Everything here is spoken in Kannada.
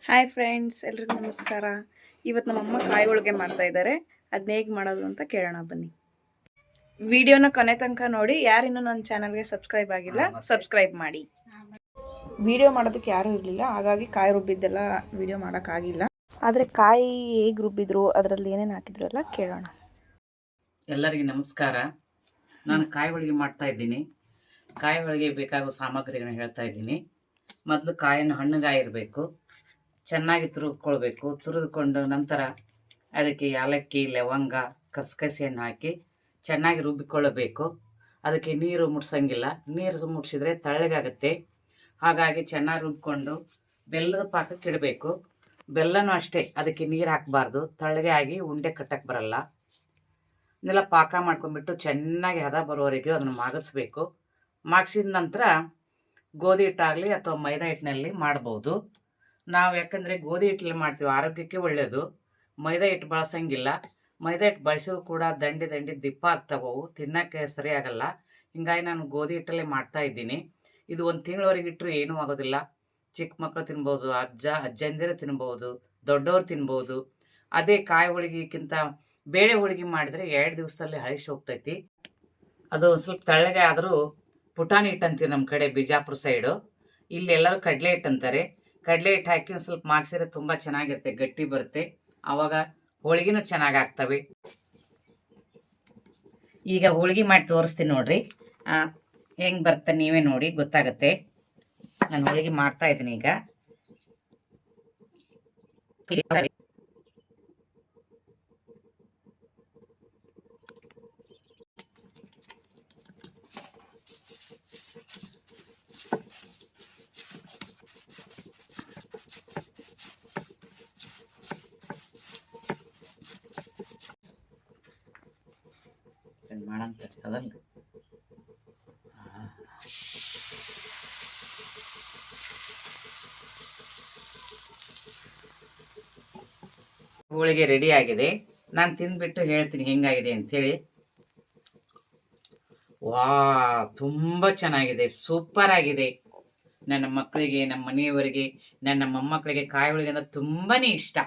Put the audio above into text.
ಹಾಯ್ ಫ್ರೆಂಡ್ಸ್, ಎಲ್ರಿಗೂ ನಮಸ್ಕಾರ. ಇವತ್ತು ನಮ್ಮಮ್ಮ ಕಾಯಿ ಹೋಳಿಗೆ ಮಾಡ್ತಾ ಇದ್ದಾರೆ. ಅದನ್ನ ಹೇಗೆ ಮಾಡೋದು ಅಂತ ಕೇಳೋಣ ಬನ್ನಿ. ವಿಡಿಯೋನ ಕೊನೆ ತನಕ ನೋಡಿ. ಯಾರಿನ್ನೂ ನನ್ನ ಚಾನಲ್ಗೆ ಸಬ್ಸ್ಕ್ರೈಬ್ ಆಗಿಲ್ಲ, ಸಬ್ಸ್ಕ್ರೈಬ್ ಮಾಡಿ. ವಿಡಿಯೋ ಮಾಡೋದಕ್ಕೆ ಯಾರೂ ಇರಲಿಲ್ಲ, ಹಾಗಾಗಿ ಕಾಯಿ ರುಬ್ಬಿದ್ದೆಲ್ಲ ವಿಡಿಯೋ ಮಾಡೋಕ್ಕಾಗಿಲ್ಲ. ಆದರೆ ಕಾಯಿ ಹೇಗೆ ರುಬ್ಬಿದ್ರು, ಅದರಲ್ಲಿ ಏನೇನು ಹಾಕಿದ್ರು ಎಲ್ಲ ಕೇಳೋಣ. ಎಲ್ಲರಿಗೂ ನಮಸ್ಕಾರ. ನಾನು ಕಾಯಿ ಹೋಳಿಗೆ ಮಾಡ್ತಾ ಇದ್ದೀನಿ. ಕಾಯಿ ಹೋಳಿಗೆ ಬೇಕಾಗುವ ಸಾಮಗ್ರಿಗಳನ್ನ ಹೇಳ್ತಾ ಇದ್ದೀನಿ. ಮೊದಲು ಕಾಯನ್ನು ಹಣ್ಣಗಾಯಿರಬೇಕು, ಚೆನ್ನಾಗಿ ತುರಿದುಕೊಳ್ಬೇಕು. ತುರಿದುಕೊಂಡು ನಂತರ ಅದಕ್ಕೆ ಏಲಕ್ಕಿ, ಲವಂಗ, ಕಸಕಸಿಯನ್ನು ಹಾಕಿ ಚೆನ್ನಾಗಿ ರುಬ್ಬಿಕೊಳ್ಳಬೇಕು. ಅದಕ್ಕೆ ನೀರು ಮುಟ್ಸಂಗಿಲ್ಲ, ನೀರು ಮುಟ್ಸಿದ್ರೆ ತಳ್ಳಗಾಗುತ್ತೆ. ಹಾಗಾಗಿ ಚೆನ್ನಾಗಿ ರುಬ್ಕೊಂಡು ಬೆಲ್ಲದ ಪಾಕಕ್ಕೆ ಇಡಬೇಕು. ಬೆಲ್ಲನೂ ಅಷ್ಟೇ, ಅದಕ್ಕೆ ನೀರು ಹಾಕಬಾರ್ದು, ತಳ್ಳಗೆ ಆಗಿ ಉಂಡೆ ಕಟ್ಟಕ್ಕೆ ಬರಲ್ಲ. ಇದನ್ನೆಲ್ಲ ಪಾಕ ಮಾಡ್ಕೊಂಡ್ಬಿಟ್ಟು ಚೆನ್ನಾಗಿ ಹದ ಬರೋವರೆಗೂ ಅದನ್ನು ಮಾಗಿಸ್ಬೇಕು. ಮಾಗಿಸಿದ ನಂತರ ಗೋಧಿ ಹಿಟ್ಟಾಗಲಿ ಅಥವಾ ಮೈದಾ ಹಿಟ್ಟಿನಲ್ಲಿ ಮಾಡ್ಬೋದು. ನಾವು ಯಾಕಂದರೆ ಗೋಧಿ ಹಿಟ್ಟಲ್ಲಿ ಮಾಡ್ತೀವಿ, ಆರೋಗ್ಯಕ್ಕೆ ಒಳ್ಳೆಯದು. ಮೈದಾ ಹಿಟ್ಟು ಬಳಸಂಗಿಲ್ಲ. ಮೈದಾ ಹಿಟ್ಟು ಬಳಸಿದ್ರು ಕೂಡ ದಂಡಿ ದಿಪ್ಪ ಆಗ್ತಾವವು, ತಿನ್ನೋಕ್ಕೆ ಸರಿಯಾಗಲ್ಲ. ಹಿಂಗಾಗಿ ನಾನು ಗೋಧಿ ಹಿಟ್ಟಲ್ಲೇ ಮಾಡ್ತಾ ಇದ್ದೀನಿ. ಇದು 1 ತಿಂಗಳವರೆಗೆ ಇಟ್ಟರು ಏನೂ ಆಗೋದಿಲ್ಲ. ಚಿಕ್ಕ ಮಕ್ಕಳು ತಿನ್ಬೋದು, ಅಜ್ಜಂದಿರು ತಿನ್ಬೋದು, ದೊಡ್ಡವ್ರು ತಿನ್ಬೋದು. ಅದೇ ಕಾಯಿ ಹೋಳಿಗೆಗಿಂತ ಬೇಳೆ ಹೋಳಿಗೆ ಮಾಡಿದರೆ 2 ದಿವಸದಲ್ಲಿ ಹಳಿಸಿ ಹೋಗ್ತೈತಿ. ಅದು ಸ್ವಲ್ಪ ತಳ್ಳಗೆ ಆದರೂ ಪುಟಾಣಿ ಹಿಟ್ಟು ಅಂತೀವಿ ನಮ್ಮ ಕಡೆ, ಬಿಜಾಪುರ ಸೈಡು. ಇಲ್ಲಿ ಎಲ್ಲರೂ ಕಡಲೆ ಹಿಟ್ಟು ಅಂತಾರೆ. ಕಡಲೆ ಹಿಟ್ಟು ಹಾಕಿ ಒಂದು ಸ್ವಲ್ಪ ಮಾಗಿಸಿದ್ರೆ ತುಂಬ ಚೆನ್ನಾಗಿರುತ್ತೆ, ಗಟ್ಟಿ ಬರುತ್ತೆ. ಆವಾಗ ಹೋಳಿಗೆನೂ ಚೆನ್ನಾಗಿ ಆಗ್ತವೆ. ಈಗ ಹೋಳಿಗೆ ಮಾಡಿ ತೋರಿಸ್ತೀನಿ ನೋಡ್ರಿ. ಹೆಂಗೆ ಬರುತ್ತೆ ನೀವೇ ನೋಡಿ ಗೊತ್ತಾಗುತ್ತೆ. ನಾನು ಹೋಳಿಗೆ ಮಾಡ್ತಾ ಇದ್ದೀನಿ ಈಗ. ಮಾಡಂತಾರೆ ಅದಲ್ಲ, ಹೋಳಿಗೆ ರೆಡಿ ಆಗಿದೆ. ನಾನು ತಿಂದ್ಬಿಟ್ಟು ಹೇಳ್ತೀನಿ ಹೆಂಗಾಗಿದೆ ಅಂಥೇಳಿ. ವಾ, ತುಂಬ ಚೆನ್ನಾಗಿದೆ, ಸೂಪರ್ ಆಗಿದೆ. ನನ್ನ ಮಕ್ಕಳಿಗೆ, ನಮ್ಮ ಮನೆಯವರಿಗೆ, ನನ್ನ ಮೊಮ್ಮಕ್ಕಳಿಗೆ ಕಾಯಿ ಹೋಳಿಗೆ ಅಂದ್ರೆ ತುಂಬಾ ಇಷ್ಟ.